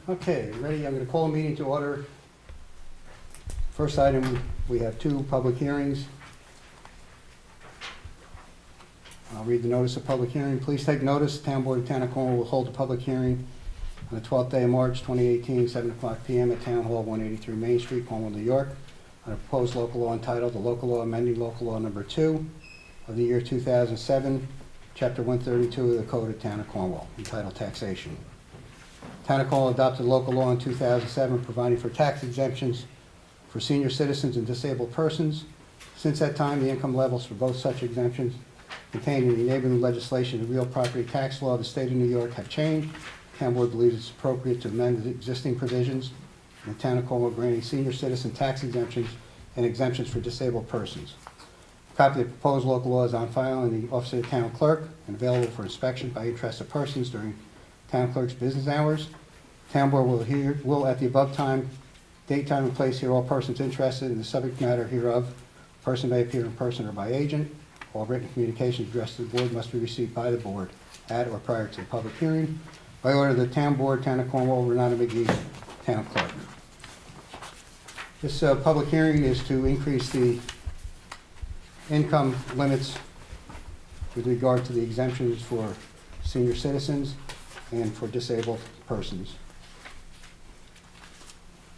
Okay, ready? I'm going to call a meeting to order. First item, we have two public hearings. I'll read the notice of public hearing. Please take notice, the Town Board of Town of Cornwall will hold a public hearing on the 12th day of March 2018, 7 o'clock p.m. at Town Hall, 183 Main Street, Cornwall, New York, on a proposed local law entitled, the local law amending local law number 2 of the year 2007, Chapter 132 of the Code of Town of Cornwall, entitled Taxation. Town of Cornwall adopted local law in 2007 providing for tax exemptions for senior citizens and disabled persons. Since that time, the income levels for both such exemptions contained in the enabling legislation of the real property tax law of the state of New York have changed. The Town Board believes it's appropriate to amend the existing provisions in the Town of Cornwall granting senior citizen tax exemptions and exemptions for disabled persons. A copy of the proposed local law is on file in the office of the town clerk and available for inspection by interested persons during town clerk's business hours. Town Board will at the above time, date, time, and place hear all persons interested in the subject matter hereof. A person may appear in person or by agent. All written communications addressed to the board must be received by the board at or prior to the public hearing. By order of the Town Board, Town of Cornwall, Renata McGee, Town Clerk. This public hearing is to increase the income limits with regard to the exemptions for senior citizens and for disabled persons.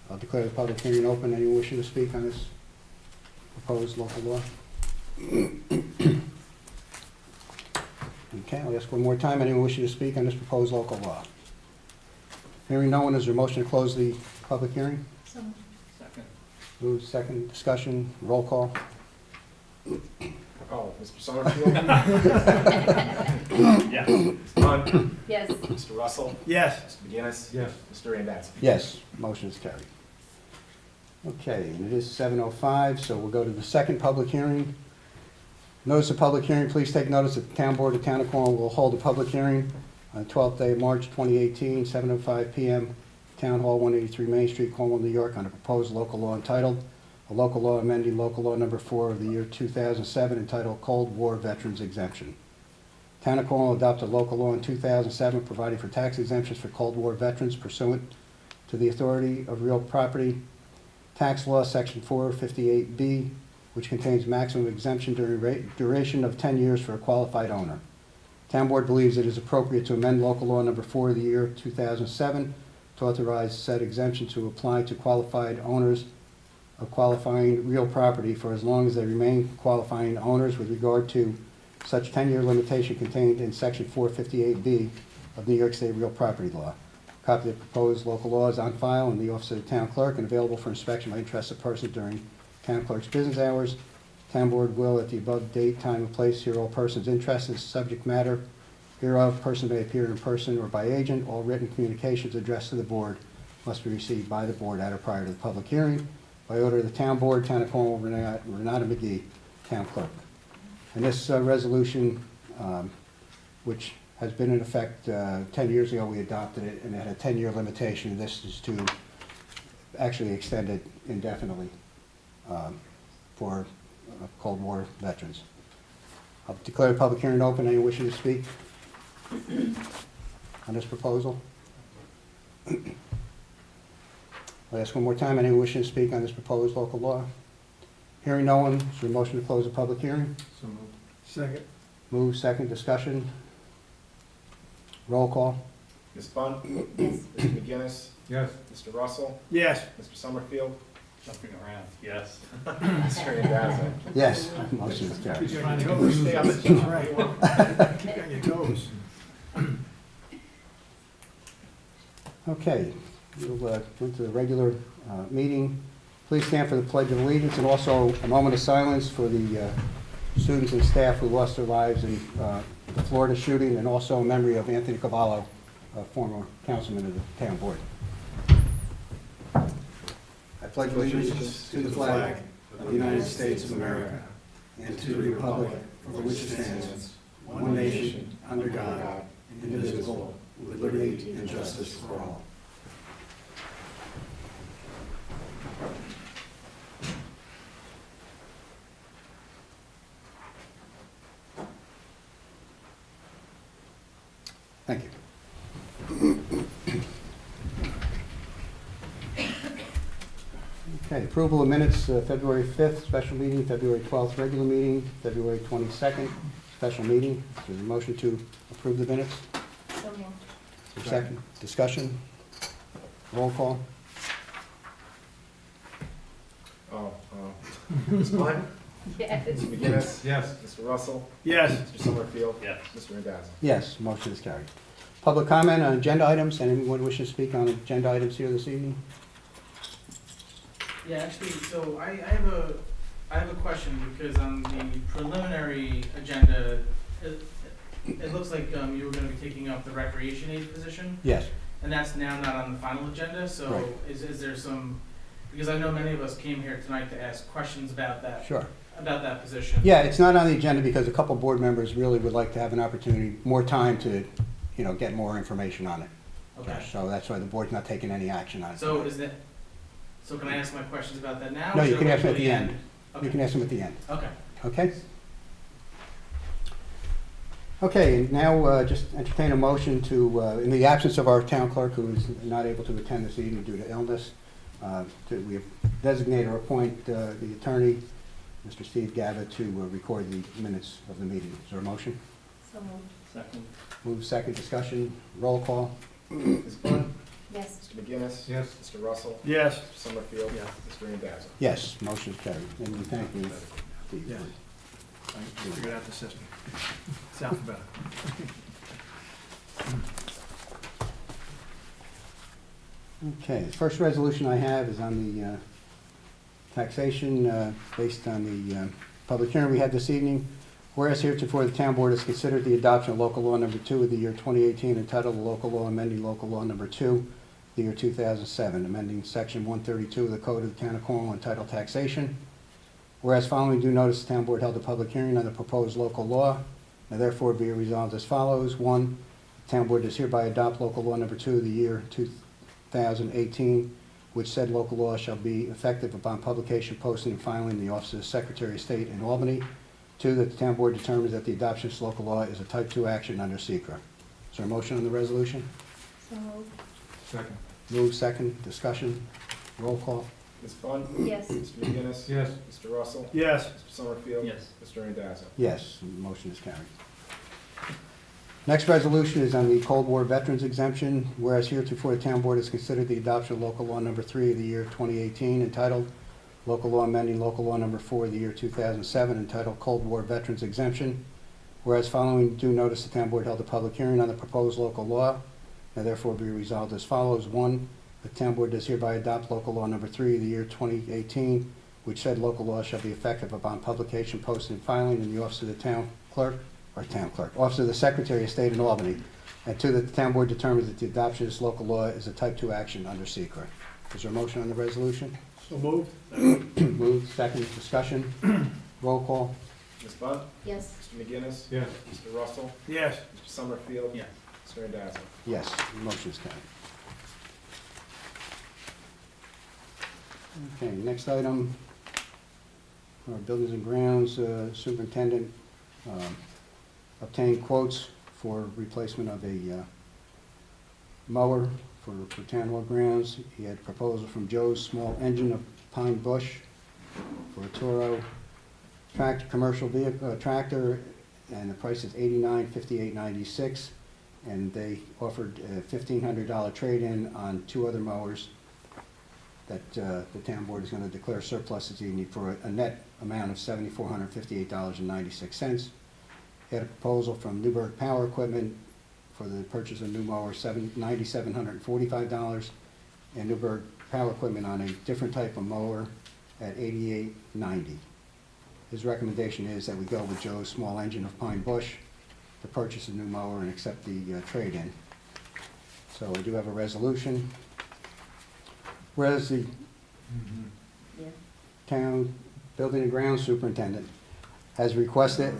I'll declare the public hearing open. Anyone wishing to speak on this proposed local law? Okay, I'll ask one more time. Anyone wishing to speak on this proposed local law? Hearing no one, is there a motion to close the public hearing? So second. Move second, discussion, roll call. Oh, Mr. Summerfield? Yes. Mr. Munn? Yes. Mr. Russell? Yes. Mr. McGinnis? Yes. Mr. Randazzo? Yes, motion is carried. Okay, and it is 7:05, so we'll go to the second public hearing. Notice of public hearing, please take notice that the Town Board of Town of Cornwall will hold a public hearing on the 12th day of March 2018, 7:05 p.m., Town Hall, 183 Main Street, Cornwall, New York, on a proposed local law entitled, a local law amending local law number 4 of the year 2007, entitled Cold War Veterans Exemption. Town of Cornwall adopted local law in 2007 providing for tax exemptions for Cold War veterans pursuant to the authority of real property tax law, section 458B, which contains maximum exemption duration of 10 years for a qualified owner. Town Board believes it is appropriate to amend local law number 4 of the year 2007 to authorize said exemption to apply to qualified owners of qualifying real property for as long as they remain qualifying owners with regard to such 10-year limitation contained in section 458B of New York State real property law. A copy of the proposed local law is on file in the office of the town clerk and available for inspection by interested persons during town clerk's business hours. Town Board will, at the above date, time, and place, hear all persons interested in subject matter hereof. Person may appear in person or by agent. All written communications addressed to the board must be received by the board at or prior to the public hearing. By order of the Town Board, Town of Cornwall, Renata McGee, Town Clerk. And this resolution, which has been in effect 10 years ago, we adopted it, and it had a 10-year limitation. This is to actually extend it indefinitely for Cold War veterans. I'll declare the public hearing open. Anyone wishing to speak on this proposal? I'll ask one more time. Anyone wishing to speak on this proposed local law? Hearing no one, is there a motion to close the public hearing? So moved. Second. Move second, discussion. Roll call. Ms. Bunn? Yes. Mr. McGinnis? Yes. Mr. Russell? Yes. Mr. Summerfield? Jumping around. Yes. Mr. Randazzo? Yes, motion is carried. Keep you on your toes. Stay on the That's job. right. Keep you on your toes. Okay, we'll go to the regular meeting. Please stand for the Pledge of Allegiance, and also a moment of silence for the students and staff who lost their lives in the Florida shooting, and also in memory of Anthony Cavallo, a former councilman of the town board. I pledge allegiance to the flag of the United States of America and to the republic for which it stands, one nation, under God, indivisible, with liberty and justice for all. Thank you. Okay, approval of minutes, February 5th, special meeting, February 12th, regular meeting, February 22nd, special meeting. Is there a motion to approve the minutes? So moved. Is there a second? Discussion? Roll call? Ms. Glenn? Yes. Mr. McGinnis? Yes. Mr. Russell? Yes. Mr. Summerfield? Yes. Mr. Randazzo? Yes, motion is carried. Public comment on agenda items. Anyone wishing to speak on agenda items here this evening? Yeah, actually, so I have a question, because on the preliminary agenda, it looks like you were gonna be taking up the recreation aid position, Yes. and that's now not on the final agenda, so Right. is there some, because I know many of us came here tonight to ask questions about that, Sure. about that position. Yeah, it's not on the agenda because a couple board members really would like to have an opportunity, more time to, get more information on it. Okay, So that's why the board's not taking any action on it. so so can I ask my questions about that now? No, or you should I can wait ask them till at the end. You Okay, can ask them at the end, okay. okay? Okay, and now just entertain a motion to, in the absence of our town clerk, who is not able to attend this evening due to illness, we designate or appoint the attorney, Mr. Steve Gavitt, to record the minutes of the meeting. Is there a motion? So moved. Second. Move second, discussion, roll call. Ms. Glenn? Yes. Mr. McGinnis? Yes. Mr. Russell? Yes. Mr. Summerfield? Yes. Mr. Randazzo? Yes, motion is carried. And we thank you, Steve. Yes. I figured out the system. It's alphabetical. Okay, the first resolution I have is on the taxation based on the public hearing we had this evening. Whereas heretofore the town board has considered the adoption of local law number 2 of the year 2018 entitled Local Law Amending Local Law number 2, the year 2007, amending section 132 of the Code of the Town of Cornwall entitled Taxation. Whereas following due notice, the town board held a public hearing on the proposed local law. Now therefore be resolved as follows. 1, the town board does hereby adopt local law number 2 of the year 2018, which said local law shall be effective upon publication, posting, and filing in the Office of the Secretary of State in Albany. 2, that the town board determines that the adoption of this local law is a type 2 action under SECRA. Is there a motion on the resolution? So moved. Second. Move second, discussion, roll call. Ms. Glenn? Yes. Mr. McGinnis? Yes. Mr. Russell? Yes. Mr. Summerfield? Yes. Mr. Randazzo? Yes, the motion is carried. Next resolution is on the Cold War Veterans Exemption. Whereas heretofore the town board has considered the adoption of local law number 3 of the year 2018 entitled Local Law Amending Local Law number 4 of the year 2007 entitled Cold War Veterans Exemption. Whereas following due notice, the town board held a public hearing on the proposed local law. Now therefore be resolved as follows. 1, the town board does hereby adopt local law number 3 of the year 2018, which said local law shall be effective upon publication, posting, and filing in the Office of the Office of the Secretary of State in Albany. And 2, that the town board determines that the adoption of this local law is a type 2 action under SECRA. Is there a motion on the resolution? So moved. Moved, second, discussion, roll call. Ms. Glenn? Yes. Mr. McGinnis? Yes. Mr. Russell? Yes. Mr. Summerfield? Yes. Mr. Randazzo? Yes, the motion is carried. Okay, next item, our Buildings and Grounds Superintendent obtained quotes for replacement of a mower for town hall grounds. He had a proposal from Joe's Small Engine of Pine Bush for a Toro tractor, commercial vehicle, tractor, and the price is $89,5896. And they offered a $1,500 trade-in on 2 other mowers that the town board is going to declare surplus this evening for a net amount of $7,458.96. He had a proposal from Newburgh Power Equipment for the purchase of new mower, $9,745, and Newburgh Power Equipment on a different type of mower at $88.90. His recommendation is that we go with Joe's Small Engine of Pine Bush to purchase a new mower and accept the trade-in. So we do have a resolution. Whereas the Yeah. town building and grounds superintendent has requested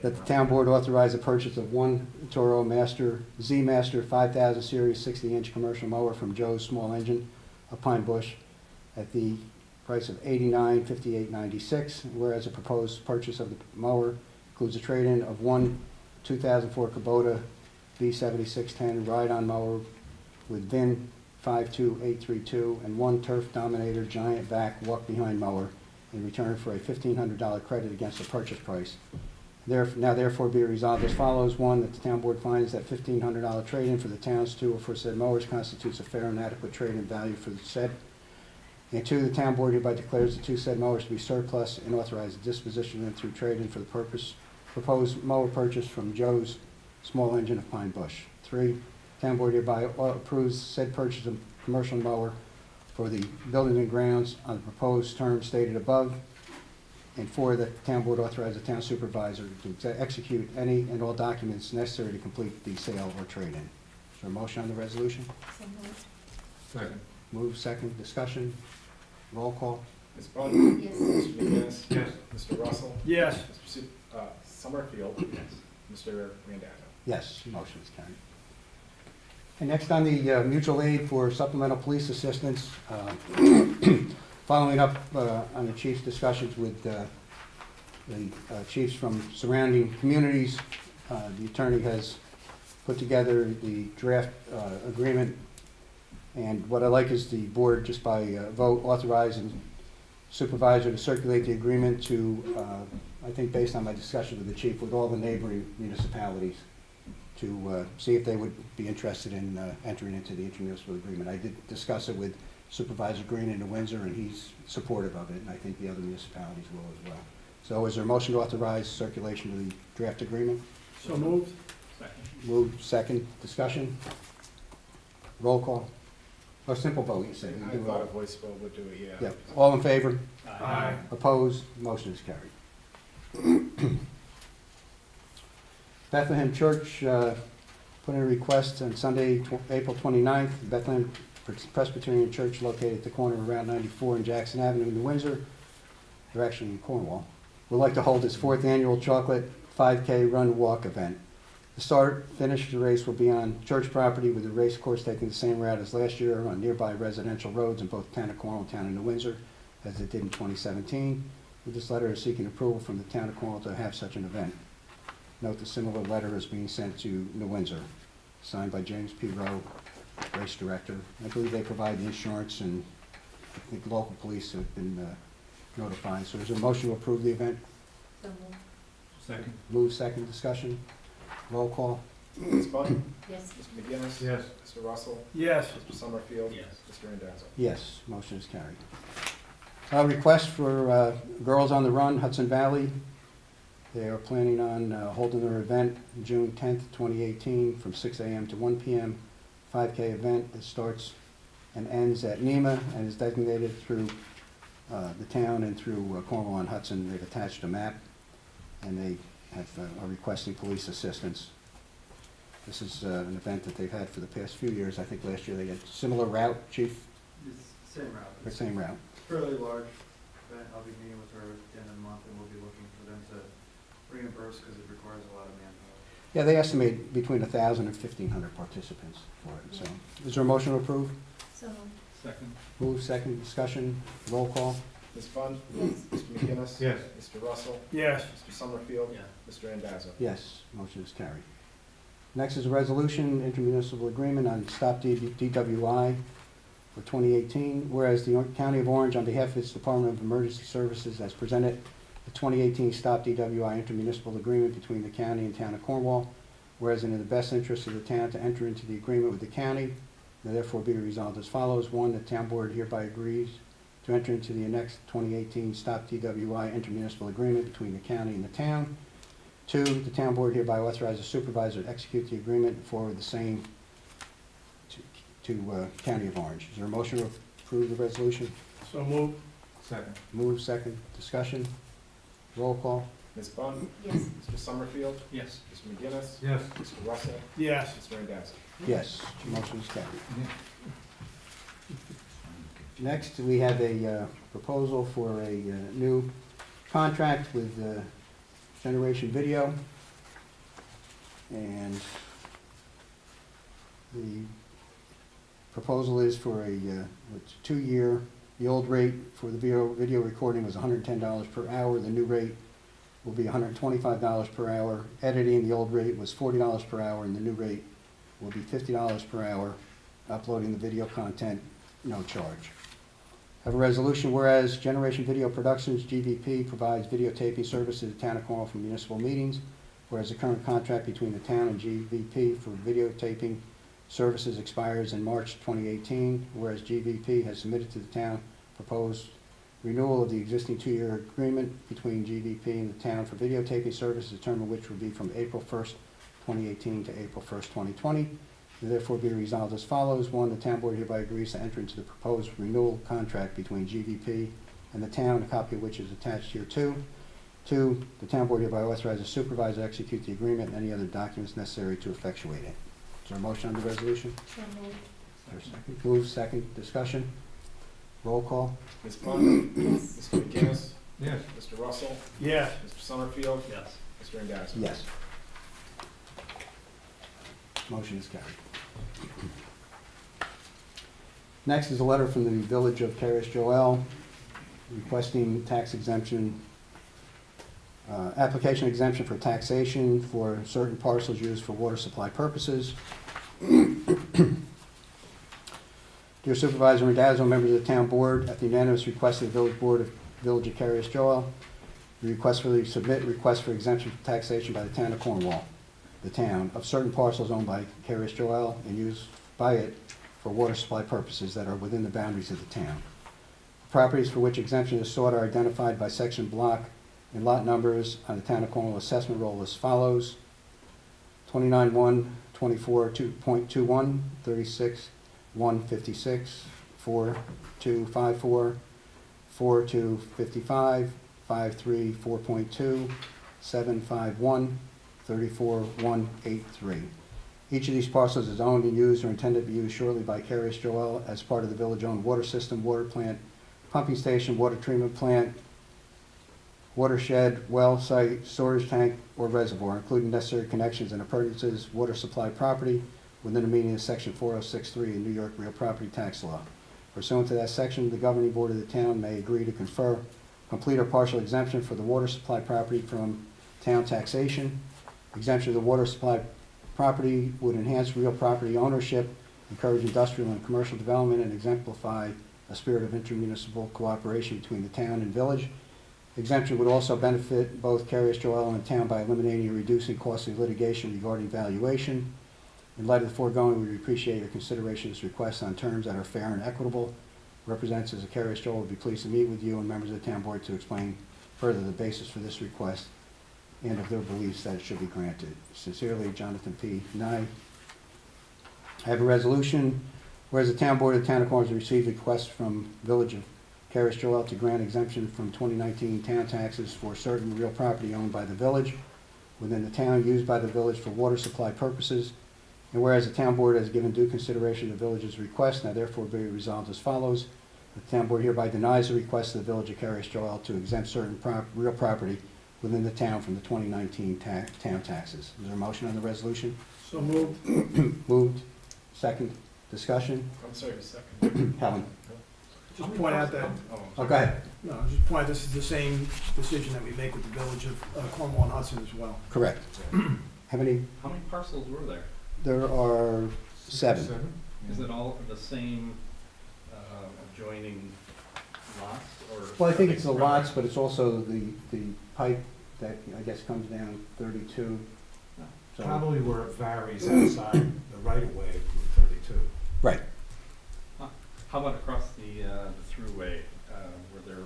that the town board authorize the purchase of 1 Toro Z Master 5000 Series 60-inch commercial mower from Joe's Small Engine of Pine Bush at the price of $89,5896. Whereas the proposed purchase of the mower includes a trade-in of 1 2004 Kubota B7610 ride-on mower with VIN 52832, and one Turf Dominator Giant Vac walk-behind mower in return for a $1,500 credit against the purchase price. Now therefore be resolved as follows. One, that the town board finds that $1,500 trade-in for the town's two or for said mowers constitutes a fair and adequate trade-in value for the said. And two, the town board hereby declares the two said mowers to be surplus and authorizes the disposition of them through trade-in for the proposed mower purchase from Joe's Small Engine of Pine Bush. Three, town board hereby approves said purchase of commercial mower for the buildings and grounds on the proposed terms stated above. And four, that the town board authorize the town supervisor to execute any and all documents necessary to complete the sale or trade-in. Is there a motion on the resolution? So moved. Second. Move, second, discussion, roll call. Ms. Bunt. Yes. Mr. McGinnis. Yes. Mr. Russell. Yes. Mr. Summerfield. Mr. Randazzo. Yes, motion is carried. And next on the mutual aid for supplemental police assistance, following up on the chief's discussions with the chiefs from surrounding communities, the attorney has put together the draft agreement. And what I like is the board, just by vote, authorizing supervisor to circulate the agreement to, I think based on my discussion with the chief, with all the neighboring municipalities, to see if they would be interested in entering into the intermunicipal agreement. I did discuss it with Supervisor Green in New Windsor, and he's supportive of it, and I think the other municipalities will as well. So is there a motion to authorize circulation of the draft agreement? So moved. Second. Moved, second, discussion? Roll call? Or simple vote, you said? I thought a voice vote would do it, yeah. Yep, all in favor? Aye. Opposed? Motion is carried. Bethlehem Church put in a request on Sunday, April 29th. Bethlehem Presbyterian Church located at the corner of Route 94 and Jackson Avenue in New Windsor. They're actually in Cornwall. Would like to hold its fourth annual chocolate 5K run walk event. The start, finish of the race will be on church property, with the race course taking the same route as last year on nearby residential roads in both town of Cornwall and town of New Windsor, as it did in 2017. With this letter is seeking approval from the town of Cornwall to have such an event. Note the similar letter is being sent to New Windsor, signed by James P. Rowe, race director. I believe they provide the insurance, and I think local police have been notified. So is there a motion to approve the event? So moved. Second. Move, second, discussion. Roll call. Ms. Bunt. Yes. Mr. McGinnis. Yes. Mr. Russell. Yes. Mr. Summerfield. Yes. Mr. Randazzo. Yes, motion is carried. Request for Girls on the Run, Hudson Valley. They are planning on holding their event June 10th, 2018, from 6 a.m. to 1 p.m. 5K event that starts and ends at NEMA and is designated through the town and through Cornwall and Hudson. They've attached a map, and they are requesting police assistance. This is an event that they've had for the past few years. I think last year they had similar route, Chief, It's same route. or same route. Fairly large event. I'll be meeting with her at the end of the month, and we'll be looking for them to reimburse because it requires a lot of manpower. Yeah, they estimate between 1,000 and 1,500 participants for it. So, is there a motion to approve? So moved. Second. Move, second, discussion, roll call. Ms. Bunt. Yes. Mr. McGinnis. Yes. Mr. Russell. Yes. Mr. Summerfield. Yes. Mr. Randazzo. Yes, motion is carried. Next is a resolution, intermunicipal agreement on Stop DWI for 2018. Whereas the County of Orange, on behalf of its Department of Emergency Services, has presented the 2018 Stop DWI intermunicipal agreement between the county and town of Cornwall. Whereas in the best interest of the town to enter into the agreement with the county, now therefore be resolved as follows. One, the town board hereby agrees to enter into the annexed 2018 Stop DWI intermunicipal agreement between the county and the town. Two, the town board hereby authorizes the supervisor to execute the agreement and forward the same to County of Orange. Is there a motion to approve the resolution? So moved. Second. Move, second, discussion, roll call. Ms. Bunt. Yes. Mr. Summerfield. Yes. Mr. McGinnis. Yes. Mr. Russell. Yes. Mr. Randazzo. Yes, motion is carried. Next, we have a proposal for a new contract with Generation Video. And the proposal is for a 2-year. The old rate for the video recording was $110 per hour. The new rate will be $125 per hour. Editing, the old rate was $40 per hour, and the new rate will be $50 per hour. uploading the video content, no charge. Have a resolution, whereas Generation Video Productions, GVP, provides videotaping service to the town of Cornwall for municipal meetings, whereas the current contract between the town and GVP for videotaping services expires in March 2018, whereas GVP has submitted to the town proposed renewal of the existing 2-year agreement between GVP and the town for videotaping services, the term of which will be from April 1st, 2018 to April 1st, 2020. Therefore be resolved as follows. 1, the town board hereby agrees to enter into the proposed renewal contract between GVP and the town, a copy of which is attached here too. 2, the town board hereby authorizes supervisor to execute the agreement and any other documents necessary to effectuate it. Is there a motion on the resolution? So moved. Is there a second? Move, second, discussion. Roll call. Ms. Bunt, Yes. Mr. McGinnis, Yes. Mr. Russell, Yes. Mr. Summerfield, Yes. Mr. Indazzo. Yes. Motion is carried. Next is a letter from the Village of Caris Joel requesting tax exemption, application exemption for taxation for certain parcels used for water supply purposes. Dear Supervisor Randazzo, members of the town board, at the unanimous request of the Village Board of Village of Caris Joel, the request for exemption for taxation by the town of Cornwall, the town, of certain parcels owned by Caris Joel and used by it for water supply purposes that are within the boundaries of the town. Properties for which exemption is sought are identified by section block and lot numbers on the town of Cornwall assessment roll as follows: 29-1, 24.21, 36-156, 4-254, 4-255, 5-3-4.2, 7-5-1, 34-183. Each of these parcels is owned and used or intended to be used shortly by Caris Joel as part of the village-owned water system, water plant, pumping station, water treatment plant, watershed, well site, storage tank, or reservoir, including necessary connections and appurtenances, water supply property within the meaning of section 4063 in New York Real Property Tax Law. Pursuant to that section, the governing board of the town may agree to confer complete or partial exemption for the water supply property from town taxation. Exemption of the water supply property would enhance real property ownership, encourage industrial and commercial development, and exemplify a spirit of intermunicipal cooperation between the town and village. Exemption would also benefit both Caris Joel and the town by eliminating or reducing costly litigation regarding valuation. In light of the foregoing, we appreciate your consideration of this request on terms that are fair and equitable. Representatives of Caris Joel would be pleased to meet with you and members of the town board to explain further the basis for this request and of their beliefs that it should be granted. Sincerely, Jonathan P. Nye. I have a resolution, whereas the town board of the town of Cornwall has received a request from Village of Caris Joel to grant exemption from 2019 town taxes for certain real property owned by the village within the town used by the village for water supply purposes. And whereas the town board has given due consideration to the village's request, now therefore be resolved as follows. The town board hereby denies the request of the Village of Caris Joel to exempt certain real property within the town from the 2019 town taxes. Is there a motion on the resolution? So moved. Moved. Second. Discussion. I'm sorry, a second. Helen. Just point out that, Oh, go ahead. no, just point out this is the same decision that we make with the Village of Cornwall and Hudson as well. Correct. Have any? How many parcels were there? There are 7. Is it all the same adjoining lots, or? Well, I think it's the lots, but it's also the pipe that I guess comes down 32. So- Probably where it varies outside the right-of-way from 32. Right. How about across the thruway, where they're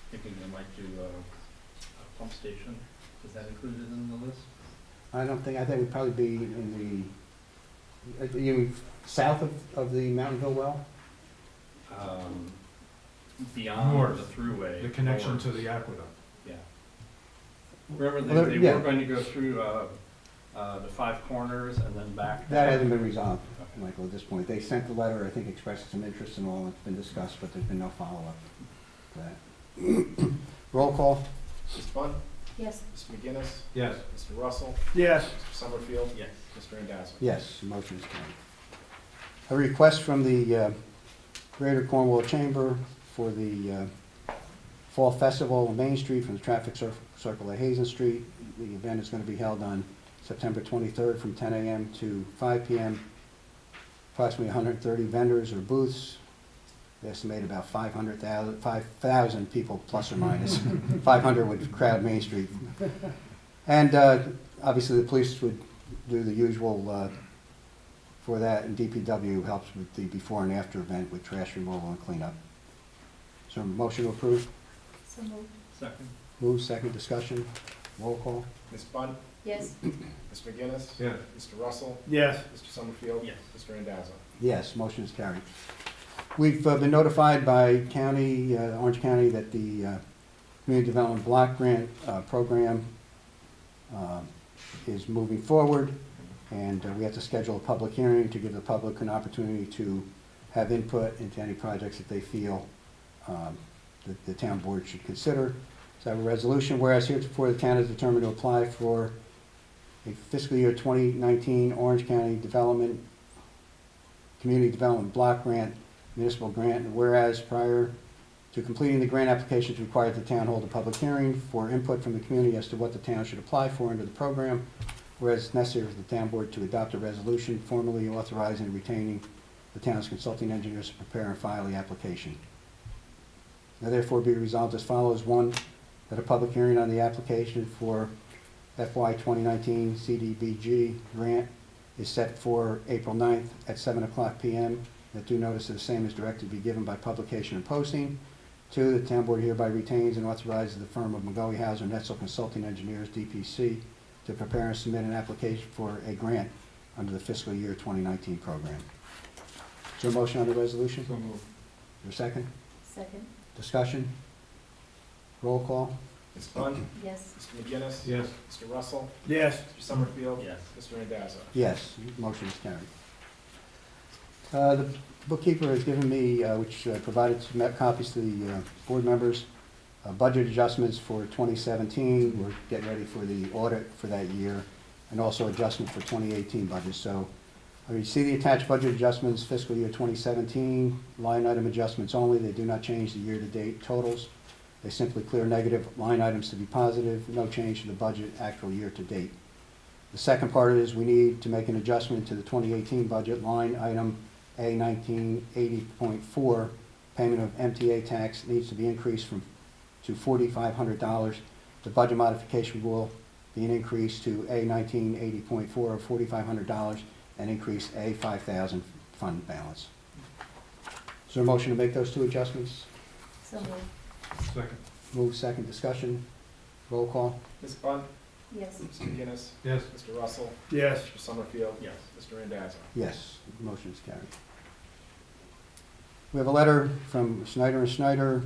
thinking they might do a pump station? Is that included in the list? I think it would probably be in the, you mean south of the Mountainville well? Beyond North. the thruway. The connection north. to the aqueduct. Yeah. Remember, Well, they yeah. were going to go through the 5 corners and then back? That hasn't been resolved, Okay. Michael, at this point. They sent the letter, I think expressed some interest and all, it's been discussed, but there's been no follow-up to that. Roll call? Ms. Bunt, Yes. Mr. McGinnis, Yes. Mr. Russell, Yes. Mr. Summerfield, Yes. Mr. Indazzo. Yes, the motion is carried. A request from the Greater Cornwall Chamber for the Fall Festival on Main Street from the traffic circle at Hazen Street. The event is going to be held on September 23rd from 10 a.m. to 5 p.m. approximately 130 vendors or booths. They estimate about 5,000 people, plus or minus. 500 would crowd Main Street. And obviously, the police would do the usual for that, and DPW helps with the before and after event with trash removal and cleanup. So motion to approve? So moved. Second. Move, second, discussion, roll call? Ms. Bunt, Yes. Mr. McGinnis, Yes. Mr. Russell, Yes. Mr. Summerfield. Yes. Mr. Randazzo. Yes, motion is carried. We've been notified by county, Orange County, that the Community Development Block Grant program is moving forward, and we have to schedule a public hearing to give the public an opportunity to have input into any projects that they feel that the town board should consider. So I have a resolution, whereas heretofore the town has determined to apply for a fiscal year 2019 Orange County Community Development Block Grant, municipal grant, and whereas prior to completing the grant application, it's required the town hold a public hearing for input from the community as to what the town should apply for under the program, whereas it's necessary for the town board to adopt a resolution formally authorizing and retaining the town's consulting engineers to prepare and file the application. Now therefore be resolved as follows. One, that a public hearing on the application for FY 2019 CDBG grant is set for April 9th at 7:00 p.m. That due notice of the same is directed to be given by publication and posting. Two, the town board hereby retains and authorizes the firm of McGoey Hauser Netzel Consulting Engineers, DPC, to prepare and submit an application for a grant under the fiscal year 2019 program. Is there a motion on the resolution? So moved. Is there a second? Second. Discussion? Roll call? Ms. Bunt, Yes. Mr. McGinnis. Yes. Mr. Russell, Yes. Mr. Summerfield. Yes. Mr. Randazzo. Yes, motion is carried. The bookkeeper has given me, which provided some copies to the board members, budget adjustments for 2017. We're getting ready for the audit for that year, and also adjustment for 2018 budget. So you see the attached budget adjustments, fiscal year 2017, line item adjustments only. They do not change the year-to-date totals. They simply clear negative line items to be positive, no change to the budget actual year-to-date. The second part is we need to make an adjustment to the 2018 budget, line item A1980.4, payment of MTA tax needs to be increased to $4,500. The budget modification will be an increase to A1980.4 of $4,500 and increase A5,000 fund balance. Is there a motion to make those two adjustments? So moved. Second. Move, second, discussion, roll call? Ms. Bunt, Yes. Mr. McGinnis, Yes. Mr. Russell, Yes. Mr. Summerfield. Yes. Mr. Randazzo. Yes, motion is carried. We have a letter from Snyder & Snyder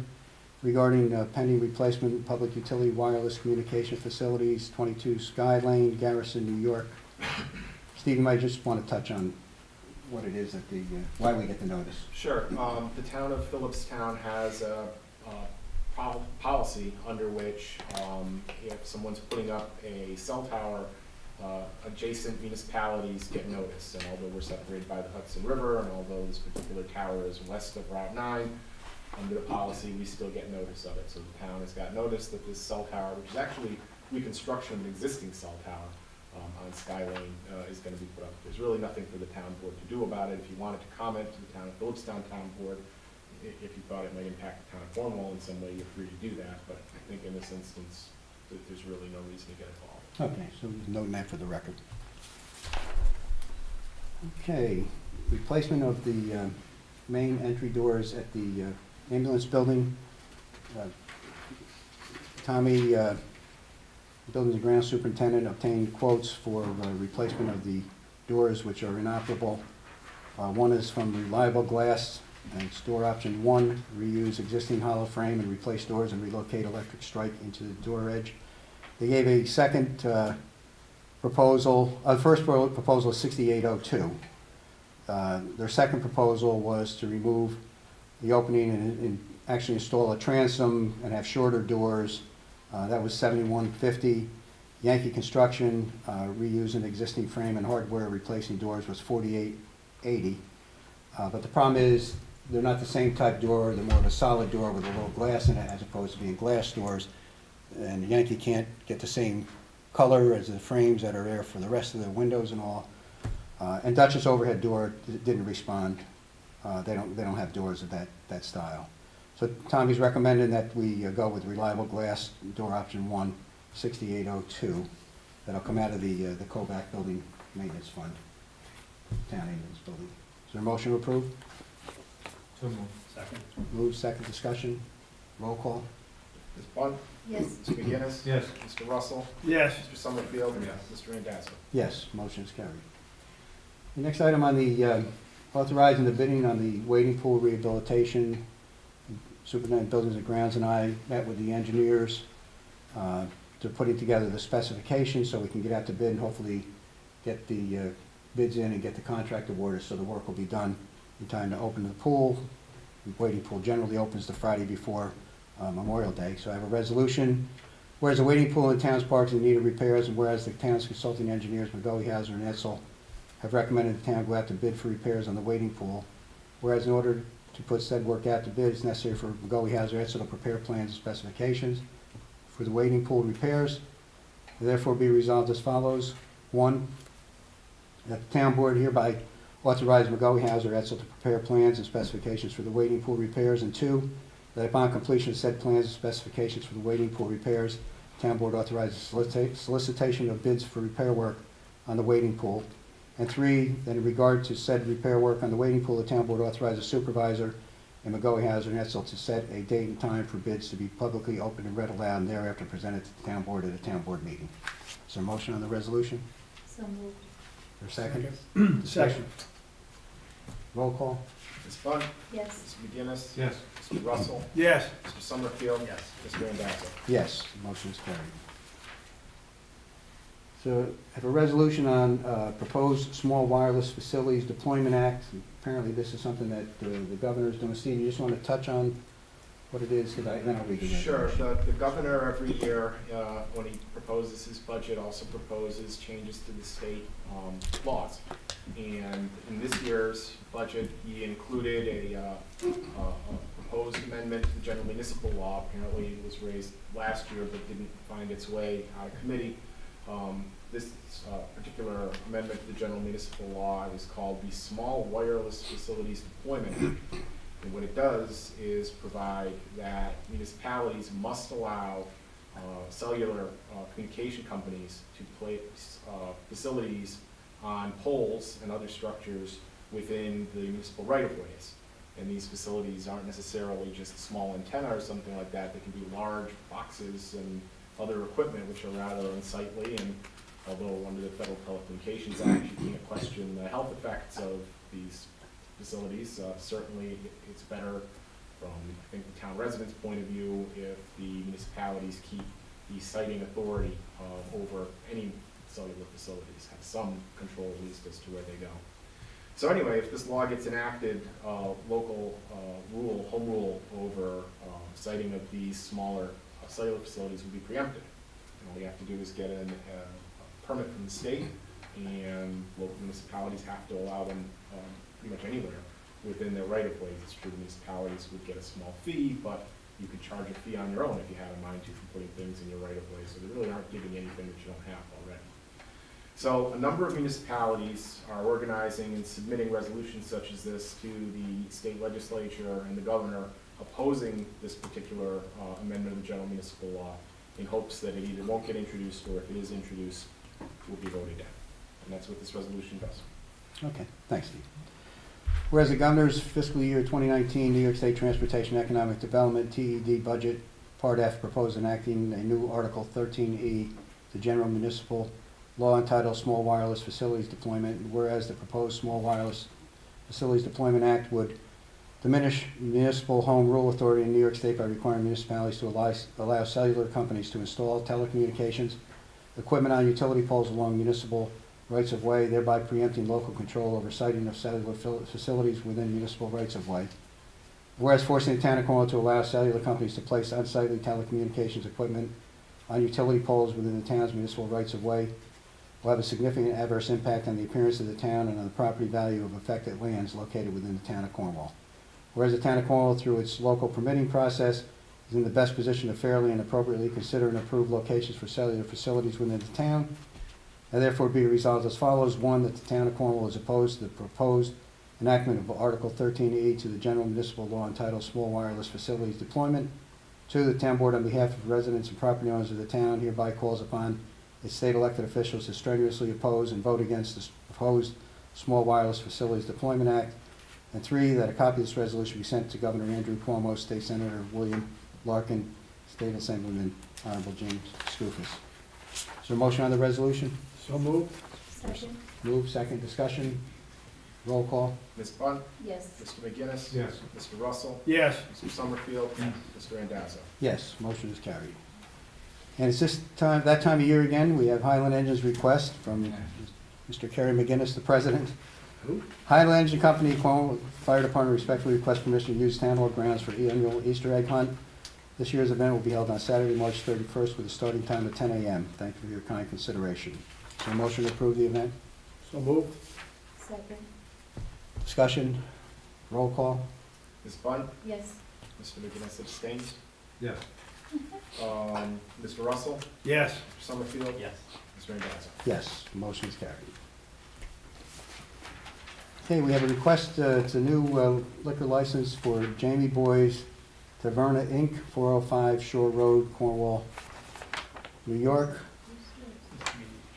regarding pending replacement of public utility wireless communication facilities, 22 Sky Lane, Garrison, New York. Steve, you might just want to touch on what it is that why we get the notice. Sure. The town of Phillipstown has a policy under which if someone's putting up a cell tower, adjacent municipalities get notice. And although we're separated by the Hudson River, and although this particular tower is west of Route 9, under the policy, we still get notice of it. So the town has got notice that this cell tower, which is actually reconstruction of an existing cell tower on Sky Lane, is going to be put up. There's really nothing for the town board to do about it. If you wanted to comment to the town of Phillipstown Town Board, if you thought it might impact the town of Cornwall in some way, you're free to do that. But I think in this instance, there's really no reason to get involved. Okay, so noting that for the record. Okay, replacement of the main entry doors at the ambulance building. Tommy, building and ground superintendent, obtained quotes for replacement of the doors which are inoperable. One is from Reliable Glass, and it's door option 1, reuse existing hollow frame and replace doors and relocate electric strike into the door edge. They gave a second proposal, first proposal is 6802. Their second proposal was to remove the opening and actually install a transom and have shorter doors. That was 7150. Yankee Construction, reuse an existing frame and hardware, replacing doors was 4880. But the problem is, they're not the same type door. They're more of a solid door with a little glass in it, as opposed to being glass doors. And Yankee can't get the same color as the frames that are there for the rest of the windows and all. And Dutchess overhead door didn't respond. They don't have doors of that style. So Tommy's recommending that we go with reliable glass door option 1, 6802. That'll come out of the Kovac Building Maintenance Fund, Town Maintenance Building. Is there a motion to approve? So moved. Second. Move, second discussion. Roll call. Ms. Bunt? Yes. Mr. McGinnis? Yes. Mr. Russell? Yes. Mr. Summerfield? Mr. Randazzo? Yes, motion is carried. The next item on the, authorizing the bidding on the wading pool rehabilitation. Superintendent of Buildings and Grounds and I met with the engineers. They're putting together the specifications so we can get out to bid and hopefully get the bids in and get the contract awarded so the work will be done in time to open the pool. The wading pool generally opens the Friday before Memorial Day. So I have a resolution. Whereas the wading pool in town's parks in need of repairs, and whereas the town's consulting engineers, McGoey, Hauser, and Etzel, have recommended the town go out to bid for repairs on the wading pool. Whereas in order to put said work out to bid, it's necessary for McGoey, Hauser, Etzel to prepare plans and specifications for the wading pool repairs. Therefore be resolved as follows. 1, that the town board hereby authorize McGoey, Hauser, Etzel to prepare plans and specifications for the wading pool repairs. And 2, that upon completion of said plans and specifications for the wading pool repairs, the town board authorizes solicitation of bids for repair work on the wading pool. And 3, that in regard to said repair work on the wading pool, the town board authorizes supervisor and McGoey, Hauser, and Etzel to set a date and time for bids to be publicly opened and read aloud and thereafter presented to the town board at a town board meeting. Is there a motion on the resolution? So moved. Is there a second? Second. Roll call? Ms. Bunt? Yes. Mr. McGinnis? Yes. Mr. Russell? Yes. Mr. Summerfield? Yes. Mr. Randazzo? Yes, motion is carried. So I have a resolution on proposed small wireless facilities deployment act. Apparently this is something that the governor is doing. Steve, you just want to touch on what it is, because then I'll read the Sure. resolution. The governor every year, when he proposes his budget, also proposes changes to the state laws. And in this year's budget, he included a proposed amendment to the general municipal law. Apparently it was raised last year but didn't find its way out of committee. This particular amendment to the general municipal law is called the Small Wireless Facilities Deployment. And what it does is provide that municipalities must allow cellular communication companies to place facilities on poles and other structures within the municipal right-of-ways. And these facilities aren't necessarily just small antenna or something like that. They can be large boxes and other equipment which are rather unsightly. And although under the Federal Telecommunications Act, you can't question the health effects of these facilities, certainly it's better from, I think, the town residents' point of view if the municipalities keep the siting authority over any cellular facilities, have some control at least as to where they go. So anyway, if this law gets enacted, local home rule over siting of these smaller cellular facilities will be preempted. And all you have to do is get a permit from the state, and local municipalities have to allow them pretty much anywhere within their right-of-ways. It's true the municipalities would get a small fee, but you could charge a fee on your own if you had a mind to for putting things in your right-of-way. So they really aren't giving anything that you don't have already. So a number of municipalities are organizing and submitting resolutions such as this to the state legislature and the governor opposing this particular amendment of the general municipal law in hopes that it either won't get introduced or if it is introduced, will be voted down. And that's what this resolution does. Okay, thanks, Steve. Whereas the governor's fiscal year 2019 New York State Transportation Economic Development TED budget, Part F, proposed enacting a new Article 13E, the general municipal law entitled Small Wireless Facilities Deployment, and whereas the proposed Small Wireless Facilities Deployment Act would diminish municipal home rule authority in New York State by requiring municipalities to allow cellular companies to install telecommunications equipment on utility poles along municipal rights-of-way, thereby preempting local control over siting of cellular facilities within municipal rights-of-way. Whereas forcing the town of Cornwall to allow cellular companies to place unsightly telecommunications equipment on utility poles within the town's municipal rights-of-way will have a significant adverse impact on the appearance of the town and on the property value of affected lands located within the town of Cornwall. Whereas the town of Cornwall, through its local permitting process, is in the best position to fairly and appropriately consider and approve locations for cellular facilities within the town. Now therefore be resolved as follows. One, that the town of Cornwall is opposed to the proposed enactment of Article 13E to the general municipal law entitled Small Wireless Facilities Deployment. Two, the town board on behalf of residents and property owners of the town hereby calls upon its state elected officials to strenuously oppose and vote against the proposed Small Wireless Facilities Deployment Act. And three, that a copy of this resolution be sent to Governor Andrew Cuomo, State Senator William Larkin, State Assemblyman Honorable James Skoufis. Is there a motion on the resolution? So moved. Second. Move, second, discussion, roll call. Ms. Bunt, Yes. Mr. McGinnis. Yes. Mr. Russell, Yes. Mr. Summerfield, Yes. Mr. Randazzo. Yes, motion is carried. And it's that time of year again, we have Highland Engine's request from Mr. Kerry McGinnis, the president. Who? Highland Engine Company, Cornwall Fire Department respectfully request permission to use town hall grounds for annual Easter egg hunt. This year's event will be held on Saturday, March 31st, with a starting time of 10 a.m. Thank you for your kind consideration. Is there a motion to approve the event? So moved. Second. Discussion, roll call. Ms. Bunt, Yes. Mr. McGinnis abstains. Yes. Mr. Russell, Yes. Mr. Summerfield, Yes. Mr. Randazzo. Yes, motion is carried. Okay, we have a request, it's a new liquor license for Jamie Boys Taverna Inc., 405 Shore Road, Cornwall, New York.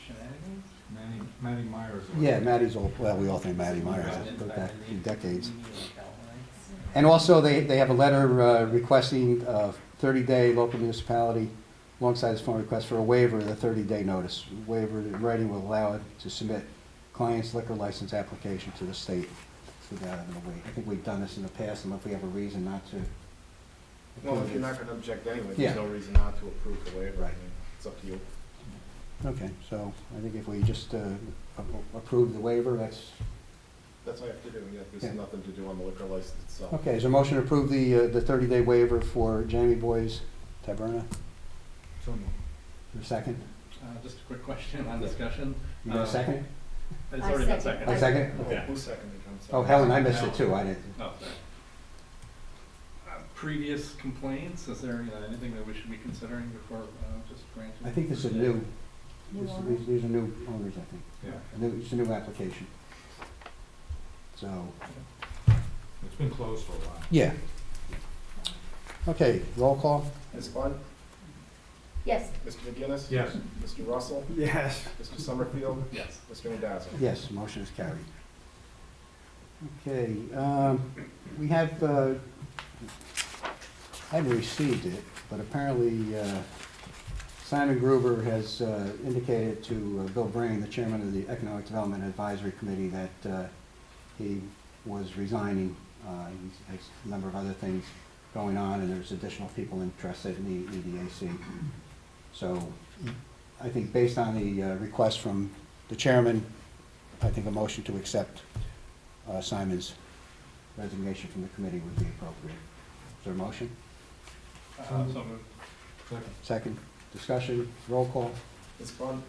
Shenanigans? Matty Myers. Yeah, Maddie's old, well, we all think Maddie Myers, it goes back a few decades. And also, they have a letter requesting a 30-day local municipality alongside this phone request for a waiver of the 30-day notice. Waiver in writing will allow it to submit client's liquor license application to the state. So that out of the way. I think we've done this in the past, and if we have a reason not to. Well, if you're not gonna object anyway, Yeah. there's no reason not to approve the waiver. I Right. mean, it's up to you. Okay, so I think if we just approve the waiver, that's, That's all you have to do. Yeah, Yeah. there's nothing to do on the liquor license itself. okay. Is there a motion to approve the 30-day waiver for Jamie Boys Taverna? So moved. Is there a second? Just a quick question on discussion. You got a second? It's I already been second. seconded. A second? Okay. Who seconded? I'm Oh, sorry. Helen, I missed it too, I didn't. Oh, sorry. Previous complaints, is there anything that we should be considering before just granting? I think this is new, New owner? these are new owners, I think. Yeah. It's a new application. So, It's been closed for a while. yeah. Okay, roll call? Ms. Bunt, Yes. Mr. McGinnis. Yes. Mr. Russell, Yes. Mr. Summerfield, Yes. Mr. Randazzo. Yes, motion is carried. Okay, we have, I haven't received it, but apparently Simon Gruber has indicated to Bill Brain, the chairman of the Economic Development Advisory Committee, that he was resigning. He has a number of other things going on, and there's additional people interested in the EDAC. So I think based on the request from the chairman, I think a motion to accept Simon's resignation from the committee would be appropriate. Is there a motion? So moved. Second. Second, discussion, roll call? Ms. Bunt,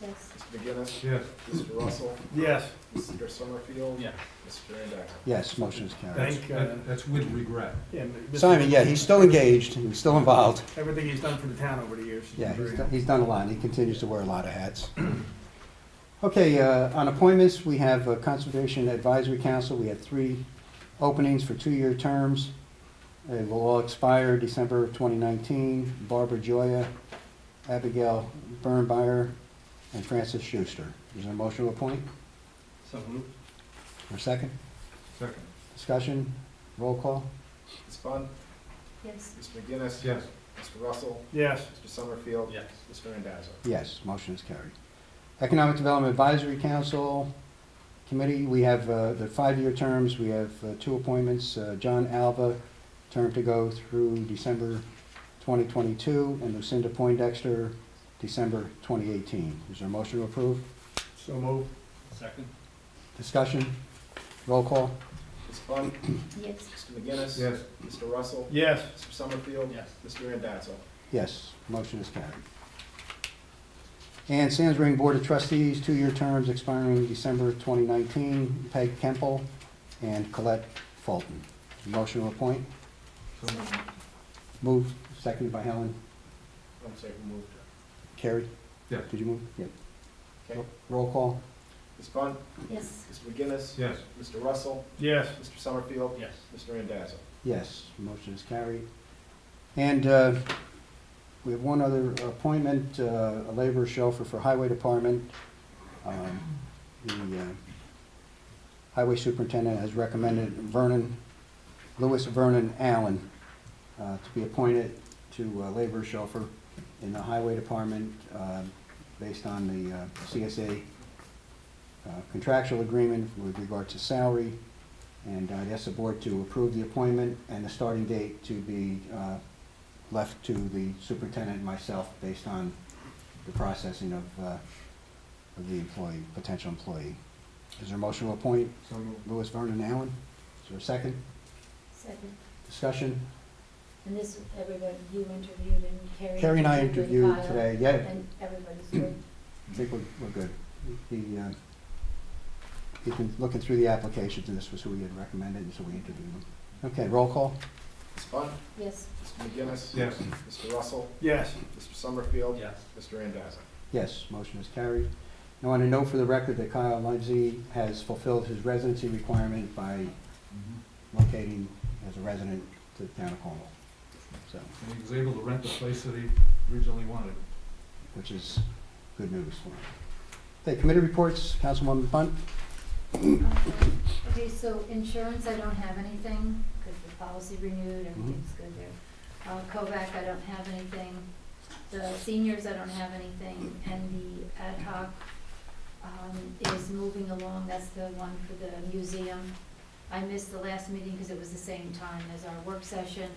Yes. Mr. McGinnis, Yes. Mr. Russell, Yes. Mr. Summerfield, Yes. Mr. Randazzo. Yes, motion is carried. Thank, That's with regret. yeah, Mr. Simon, yeah, he's still engaged, he's still involved. Everything he's done for the town over the years. Yeah, Very helpful. he's done a lot, and he continues to wear a lot of hats. Okay, on appointments, we have Conservation Advisory Council. We have 3 openings for 2-year terms. It will all expire December 2019. Barbara Joya, Abigail Bernbeyer, and Francis Schuster. Is there a motion to appoint? So moved. Or second? Second. Discussion, roll call? Ms. Bunt, Yes. Mr. McGinnis. Yes. Mr. Russell, Yes. Mr. Summerfield. Yes. Mr. Randazzo. Yes, motion is carried. Economic Development Advisory Council Committee, we have the 5-year terms. We have 2 appointments. John Alva, term to go through December 2022, and Lucinda Poindexter, December 2018. Is there a motion to approve? So moved. Second? Discussion? Roll call? Ms. Bunt, Yes. Mr. McGinnis. Yes. Mr. Russell, Yes. Mr. Summerfield. Yes. Mr. Randazzo. Yes, motion is carried. And Sands Ring Board of Trustees, 2-year terms expiring December 2019, Peg Kemple and Colette Fulton. Motion to appoint? So moved. Moved, seconded by Helen. I'm sorry, who moved? Carrie? Yeah. Did you move? Yep. Okay. Roll call? Ms. Bunt, Yes. Mr. McGinnis, Yes. Mr. Russell, Yes. Mr. Summerfield, Yes. Mr. Randazzo. Yes, motion is carried. And we have one other appointment, a labor chauffeur for Highway Department. The Highway Superintendent has recommended Lewis Vernon Allen to be appointed to labor chauffeur in the Highway Department based on the CSA contractual agreement with regard to salary. And I'd ask the board to approve the appointment and the starting date to be left to the superintendent and myself based on the processing of the employee, potential employee. Is there a motion to appoint So moved. Lewis Vernon Allen? Is there a second? Second. Discussion? And this, everybody, you interviewed and Carrie. Carrie and I with interviewed Kyle, today, yeah, And everybody's good. I think we're good. He's been looking through the applications, and this was who he had recommended, and so we interviewed him. Okay, roll call? Ms. Bunt, Yes. Mr. McGinnis. Yes. Mr. Russell, Yes. Mr. Summerfield, Yes. Mr. Randazzo. Yes, motion is carried. I want to note for the record that Kyle Livesey has fulfilled his residency requirement by locating as a resident to the town of Cornwall, so, And he was able to rent the place that he originally wanted. which is good news for him. Okay, committee reports, Councilwoman Bunt? Okay, so insurance, I don't have anything, because the policy renewed, everything's good there. Kovac, I don't have anything. The seniors, I don't have anything, and the ad hoc, is moving along, that's the one for the museum. I missed the last meeting because it was the same time as our work session,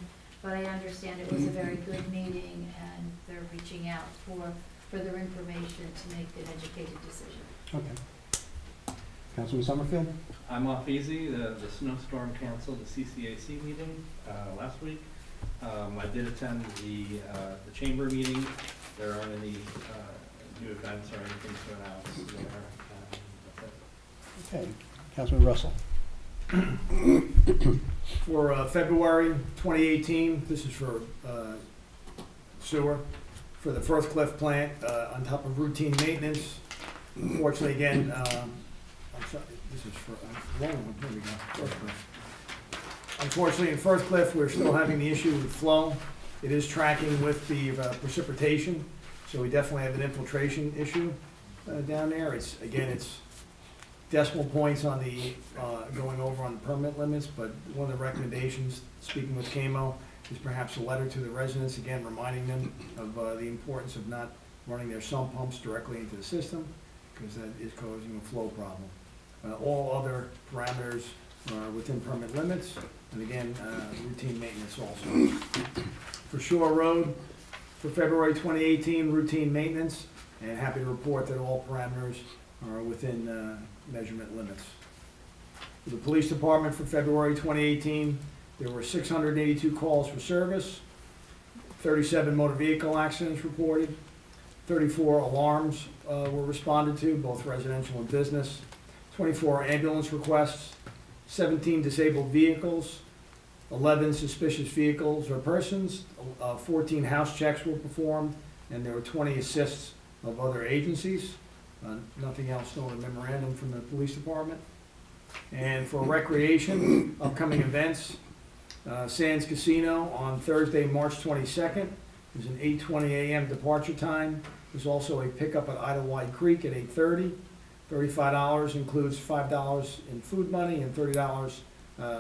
but I understand it was a very good meeting, and they're reaching out for further information to make an educated decision. Okay. Councilman Summerfield? I'm off easy. The snowstorm canceled the CCAC meeting last week. I did attend the chamber meeting. There aren't any new events or anything to announce there. That's it. Okay. Councilman Russell? For February 2018, this is for sewer, for the Firth Cliff plant, on top of routine maintenance. Unfortunately, again, I'm sorry, this is for, wrong one, here we go, Firth Cliff. Unfortunately, in Firth Cliff, we're still having the issue with flow. It is tracking with the precipitation, so we definitely have an infiltration issue down there. It's decimal points on the, going over on the permit limits, but one of the recommendations, speaking with KMO, is perhaps a letter to the residents, again, reminding them of the importance of not running their sump pumps directly into the system, because that is causing a flow problem. All other parameters are within permit limits, and again, routine maintenance also. For Shore Road, for February 2018, routine maintenance, and happy to report that all parameters are within measurement limits. For the police department for February 2018, there were 682 calls for service, 37 motor vehicle accidents reported, 34 alarms were responded to, both residential and business, 24 ambulance requests, 17 disabled vehicles, 11 suspicious vehicles or persons, 14 house checks were performed, and there were 20 assists of other agencies. Nothing else, no memorandum from the police department. And for recreation, upcoming events, Sands Casino on Thursday, March 22nd, is an 8:20 a.m. departure time. There's also a pickup at Idlewild Creek at 8:30. $35 includes $5 in food money and $30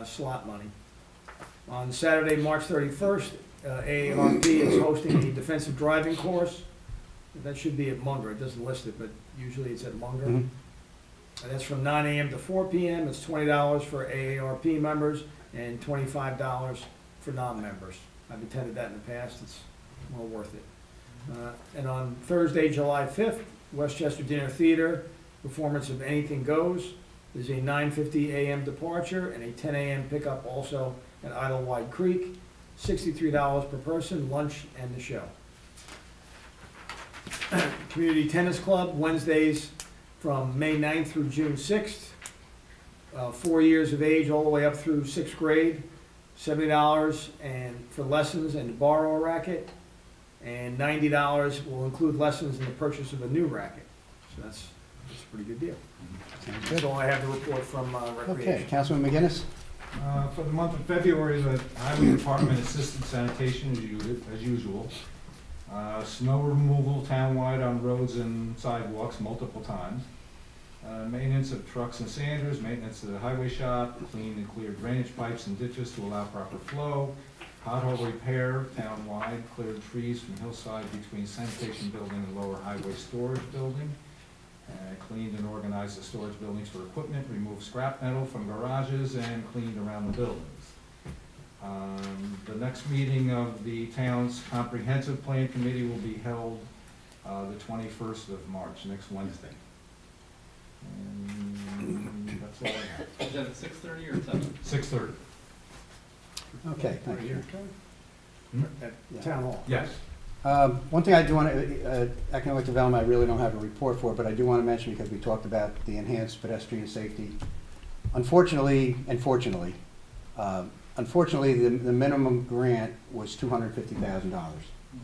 slot money. On Saturday, March 31st, AARP is hosting a defensive driving course. That should be at Munger, it doesn't list it, but usually it's at Munger. Mhm. And that's from 9 a.m. to 4 p.m. It's $20 for AARP members and $25 for non-members. I've attended that in the past, it's well worth it. And on Thursday, July 5th, Westchester Dinner Theater, performance of Anything Goes. There's a 9:50 a.m. departure and a 10 a.m. pickup also at Idlewild Creek. $63 per person, lunch and the show. Community Tennis Club, Wednesdays from May 9th through June 6th. 4 years of age all the way up through 6th grade. $70 and for lessons and to borrow a racket. And $90 will include lessons and the purchase of a new racket. So that's It's a pretty good deal. Sounds That's good. all I have to report from Okay, Recreation. Councilman McGinnis? For the month of February, the Highway Department assisted sanitation as usual. Snow removal townwide on roads and sidewalks multiple times. Maintenance of trucks and sanders, maintenance of the highway shop, cleaned and cleared drainage pipes and ditches to allow proper flow. Pothole repair townwide, cleared trees from hillside between sanitation building and lower highway storage building. Cleaned and organized the storage buildings for equipment, removed scrap metal from garages, and cleaned around the buildings. The next meeting of the town's comprehensive plan committee will be held the 21st of March, next Wednesday. And that's all I have. Is that at 6:30 or 7? 6:30. Okay, thank you. At Town Hall. Yes. One thing I do want to, economic development, I really don't have a report for, but I do want to mention, because we talked about the enhanced pedestrian safety. Unfortunately, and fortunately, the minimum grant was $250,000.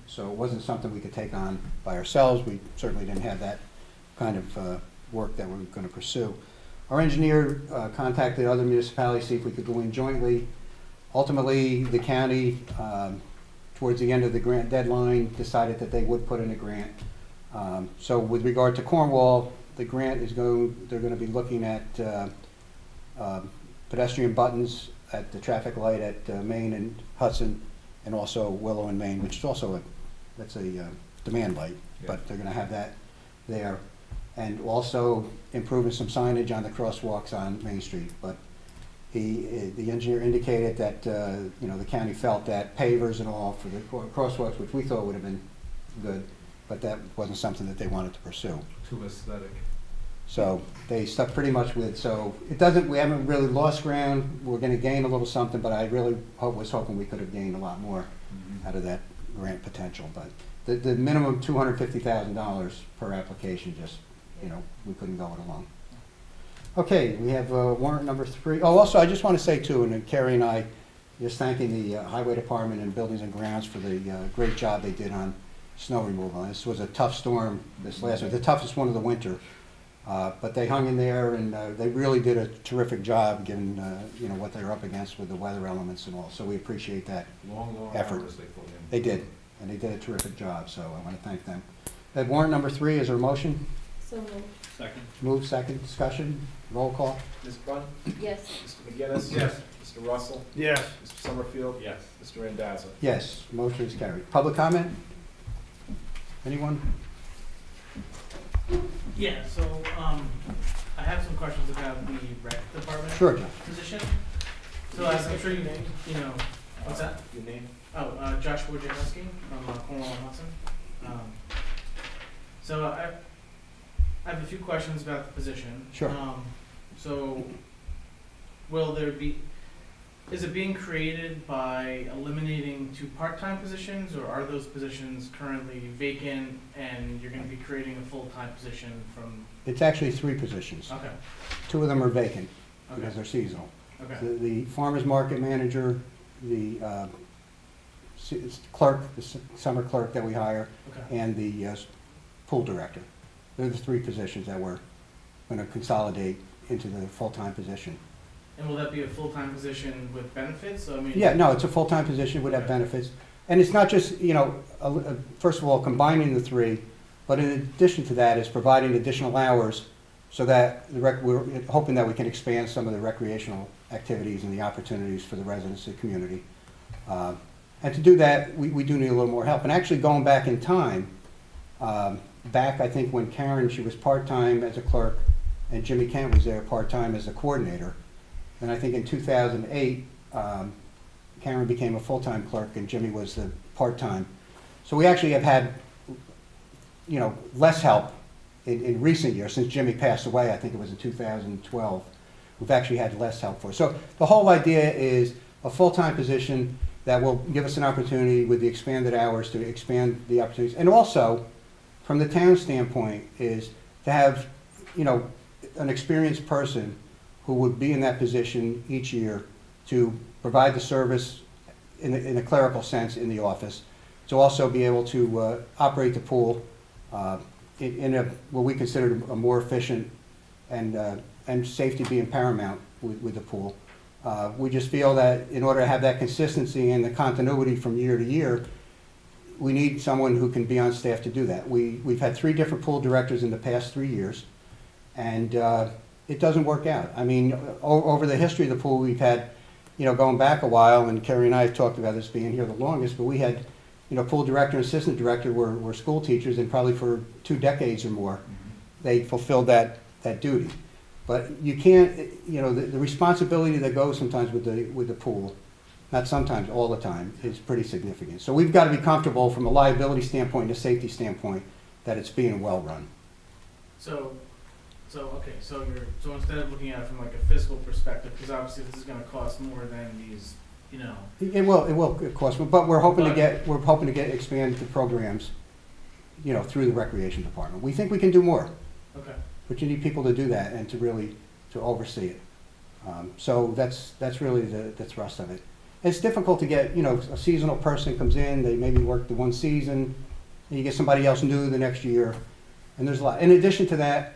So it wasn't something we could take on by ourselves. We certainly didn't have that kind of work that we were going to pursue. Our engineer contacted other municipalities, see if we could go in jointly. Ultimately, the county, towards the end of the grant deadline, decided that they would put in a grant. So with regard to Cornwall, the grant is they're going to be looking at pedestrian buttons at the traffic light at Main and Hudson, and also Willow and Main, which is also that's a demand light, but they're going to have that there. And also improving some signage on the crosswalks on Main Street. But the engineer indicated that, the county felt that pavers and all for the crosswalks, which we thought would have been good, but that wasn't something that they wanted to pursue. Too aesthetic. So they stuck pretty much with, so we haven't really lost ground. We're gonna gain a little something, but I really was hoping we could have gained a lot more out of that grant potential. But the minimum $250,000 per application, just, we couldn't go it alone. Okay, we have warrant number 3. Oh, also, I just want to say too, and Carrie and I, just thanking the Highway Department and Buildings and Grounds for the great job they did on snow removal. This was a tough storm this last week, the toughest one of the winter. But they hung in there, and they really did a terrific job given, what they were up against with the weather elements and all. So we appreciate that. Long Effort. hours they put in. They did, and they did a terrific job, so I want to thank them. That warrant number 3, is there a motion? So moved. Second. Move second, discussion, roll call. Ms. Bunn? Yes. Mr. McGinnis? Yes. Mr. Russell? Yes. Mr. Summerfield? Yes. Mr. Randazzo? Yes, motion is carried. Public comment? Anyone? Yeah, so, I have some questions about the rec department. Sure, John. Position. So as I'm sure you know, what's that? Your name? Oh, Joshua Janeski from Cornwall and Hudson. So I have a few questions about the position. Sure. So is it being created by eliminating 2 part-time positions, or are those positions currently vacant and you're gonna be creating a full-time position from? It's actually 3 positions. Okay, 2 of them are vacant because okay, they're seasonal. okay, The farmer's market manager, the clerk, the summer clerk that we hire, okay. and the pool director. They're the 3 positions that we're going to consolidate into the full-time position. And will that be a full-time position with benefits? So, I mean. Yeah, no, it's a full-time position, would have Okay. benefits. And it's not just, first of all, combining the 3, but in addition to that is providing additional hours so that we're hoping that we can expand some of the recreational activities and the opportunities for the residents of the community. And to do that, we do need a little more help. And actually going back in time, back I think when Karen, she was part-time as a clerk, and Jimmy Kent was there part-time as a coordinator. And I think in 2008, Karen became a full-time clerk and Jimmy was the part-time. So we actually have had, less help in recent years. Since Jimmy passed away, I think it was in 2012, we've actually had less help for it. So the whole idea is a full-time position that will give us an opportunity with the expanded hours to expand the opportunities. And also, from the town standpoint, is to have, an experienced person who would be in that position each year to provide the service in a clerical sense in the office, to also be able to operate the pool, in a, what we consider a more efficient and safety being paramount with the pool. We just feel that in order to have that consistency and the continuity from year to year, we need someone who can be on staff to do that. We've had 3 different pool directors in the past 3 years, and it doesn't work out. I mean, over the history of the pool, we've had, you know, going back a while, and Kerry and I have talked about this being here the longest, but we had, you know, pool director and assistant director were school teachers, and probably for 2 decades or more, they fulfilled that duty. But you can't, you know, the responsibility that goes sometimes with the pool, not sometimes, all the time, is pretty significant. So we've got to be comfortable from a liability standpoint and a safety standpoint that it's being well run. So instead of looking at it from like a fiscal perspective, because obviously this is gonna cost more than these, you know. It will cost, but we're hoping to expand the programs, you know, through the recreation department. We think we can do more, Okay. but you need people to do that and to really, to oversee it. So that's really the thrust of it. It's difficult to get, you know, a seasonal person comes in, they maybe work the one season, and you get somebody else new the next year, and there's a lot. In addition to that,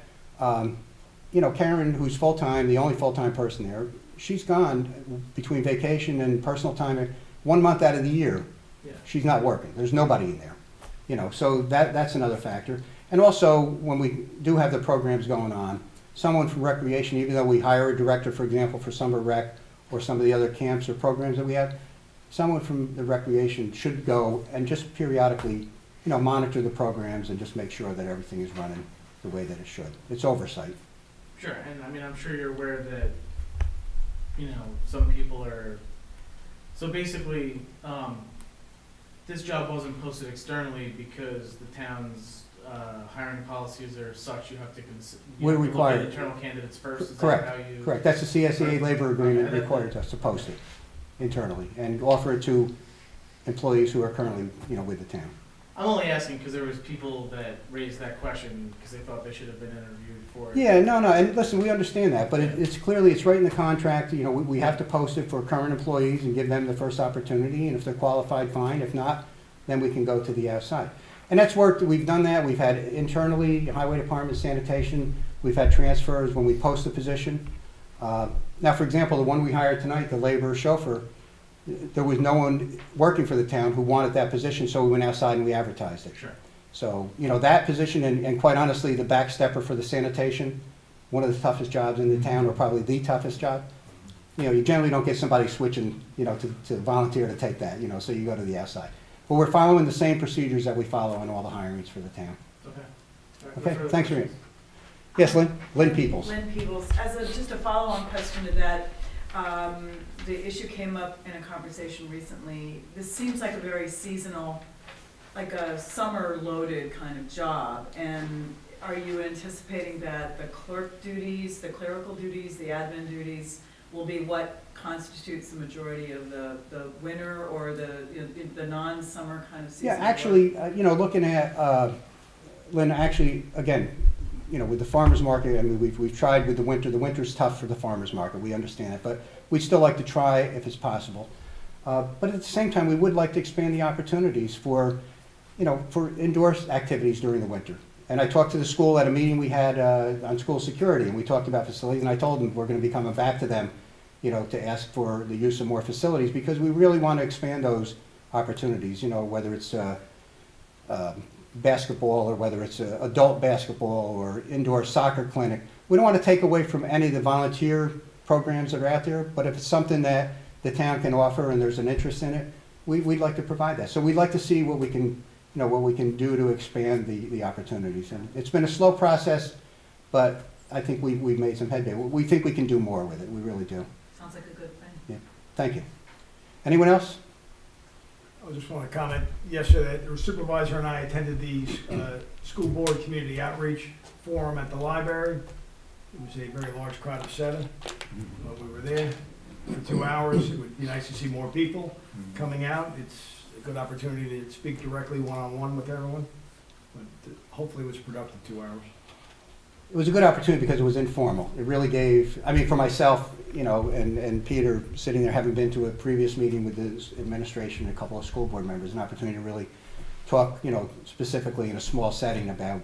you know, Karen, who's full-time, the only full-time person there, she's gone between vacation and personal time, 1 month out of the year. Yeah. She's not working. There's nobody in there. You know, so that's another factor. And also, when we do have the programs going on, someone from recreation, even though we hire a director, for example, for summer rec or some of the other camps or programs that we have, someone from the recreation should go and just periodically, you know, monitor the programs and just make sure that everything is running the way that it should. It's oversight. Sure, and I mean, I'm sure you're aware that, you know, some people are, so basically, this job wasn't posted externally because the town's hiring policies are such you have to We're required. internal candidates first. Is Correct, that how you? correct. That's the CSEA labor agreement Okay. requires us to post it internally and offer it to employees who are currently, you know, with the town. I'm only asking because there was people that raised that question because they thought they should have been interviewed for it. Yeah, no, and listen, we understand that, but it's clearly, it's right in the contract, you know, we have to post it for current employees and give them the first opportunity, and if they're qualified, fine, if not, then we can go to the outside. And that's worked, we've done that, we've had internally, highway department, sanitation, we've had transfers when we post the position. Now, for example, the one we hired tonight, the labor chauffeur, there was no one working for the town who wanted that position, so we went outside and we advertised it. Sure. So, you know, that position, and quite honestly, the backstepper for the sanitation, one of the toughest jobs in the town, or probably the toughest job. You know, you generally don't get somebody switching, you know, to volunteer to take that, you know, so you go to the outside. But we're following the same procedures that we follow on all the hirings for the town. Okay. All right, Okay, no further thanks, questions? Rita. Yes, Lynn? Lynn Peoples. Lynn Peebles, just a follow-on question to that, the issue came up in a conversation recently. This seems like a very seasonal, like a summer-loaded kind of job. And are you anticipating that the clerk duties, the clerical duties, the admin duties will be what constitutes the majority of the winter or the non-summer kind of season? Yeah, actually, you know, looking at, Lynn, actually, again, you know, with the farmer's market, I mean, we've tried with the winter. The winter's tough for the farmer's market, we understand it, but we'd still like to try if it's possible. But at the same time, we would like to expand the opportunities for, you know, for indoor activities during the winter. And I talked to the school at a meeting we had on school security, and we talked about facilities, and I told them we're gonna be coming back to them, you know, to ask for the use of more facilities, because we really want to expand those opportunities, you know, whether it's basketball or whether it's adult basketball or indoor soccer clinic. We don't want to take away from any of the volunteer programs that are out there, but if it's something that the town can offer and there's an interest in it, we'd like to provide that. So we'd like to see what we can, you know, what we can do to expand the opportunities. And it's been a slow process, but I think we've made some headway. We think we can do more with it, we really do. Sounds like a good thing. Thank you. Anyone else? I just want to comment, yesterday, the supervisor and I attended the school board community outreach forum at the library. It was a very large crowd of 7. We were there for 2 hours. It would be nice to see more people coming out. It's a good opportunity to speak directly one-on-one with everyone. But hopefully it was a productive 2 hours. It was a good opportunity because it was informal. It really gave, I mean, for myself, you know, and Peter, sitting there, having been to a previous meeting with the administration and a couple of school board members, an opportunity to really talk, specifically in a small setting about,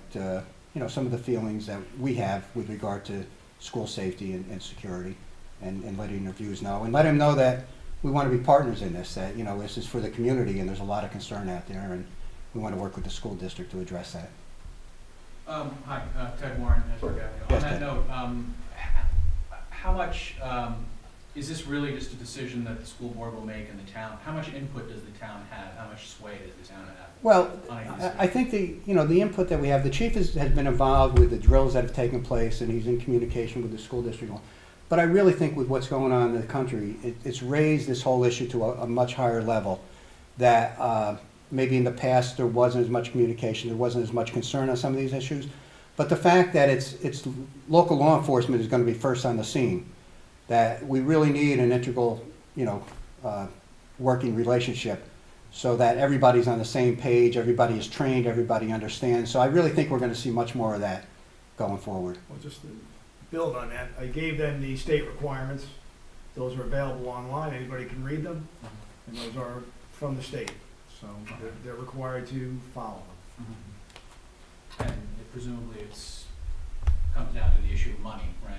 some of the feelings that we have with regard to school safety and security, and letting their views know, and let them know that we want to be partners in this, that, this is for the community, and there's a lot of concern out there, and we want to work with the school district to address that. Hi, Ted Warren, Edward Avenue. On Yes, that Ted. note, how much, is this really just a decision that the school board will make in the town? How much input does the town have? How much sway does the town have? Well, on any I decision? think the input that we have, the chief has been involved with the drills that have taken place, and he's in communication with the school district. But I really think with what's going on in the country, it's raised this whole issue to a much higher level, that maybe in the past there wasn't as much communication, there wasn't as much concern on some of these issues. But the fact that it's local law enforcement is going to be first on the scene, that we really need an integral, working relationship, so that everybody's on the same page, everybody is trained, everybody understands. So I really think we're going to see much more of that going forward. Well, just to build on that, I gave them the state requirements. Those are available online, anybody can read them, and those are from the state. So they're required to follow them. And presumably comes down to the issue of money, right?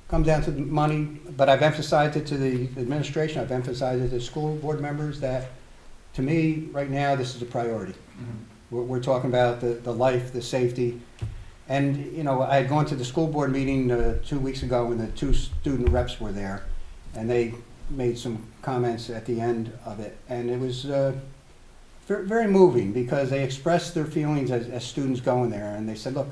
Comes down to the money, but I've emphasized it to the administration, I've emphasized it to school board members that, to me, right now, this is a priority. We're talking about the life, the safety. And, I had gone to the school board meeting 2 weeks ago, and the two student reps were there, and they made some comments at the end of it. And it was very moving, because they expressed their feelings as students going there. And they said, look,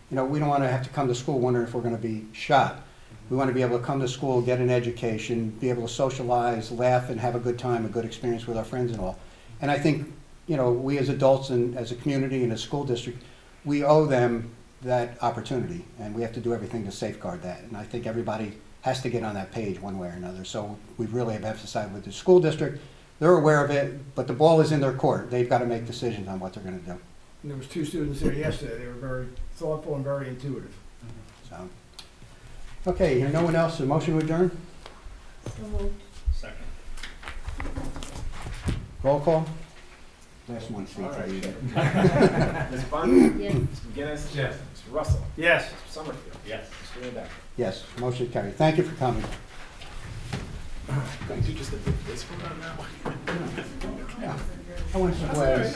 we don't want to have to come to school wondering if we're going to be shot. We want to be able to come to school, get an education, be able to socialize, laugh, and have a good time, a good experience with our friends and all. And I think, we as adults and as a community and a school district, we owe them that opportunity, and we have to do everything to safeguard that. And I think everybody has to get on that page one way or another. So we really have emphasized with the school district, they're aware of it, but the ball is in their court. They've got to make decisions on what they're going to do. And there was 2 students there yesterday, they were very thoughtful and very intuitive. So, okay, here, no one else, a motion to adjourn? Second. Roll call? Last one, Steve. All right. Ms. Bunn? Yes. Mr. McGinnis? Yes. Mr. Russell? Yes. Mr. Summerfield? Yes. Mr. Rebecca? Yes, motion carried. Thank you for coming. Can you do just a big face for that now? I want some glass.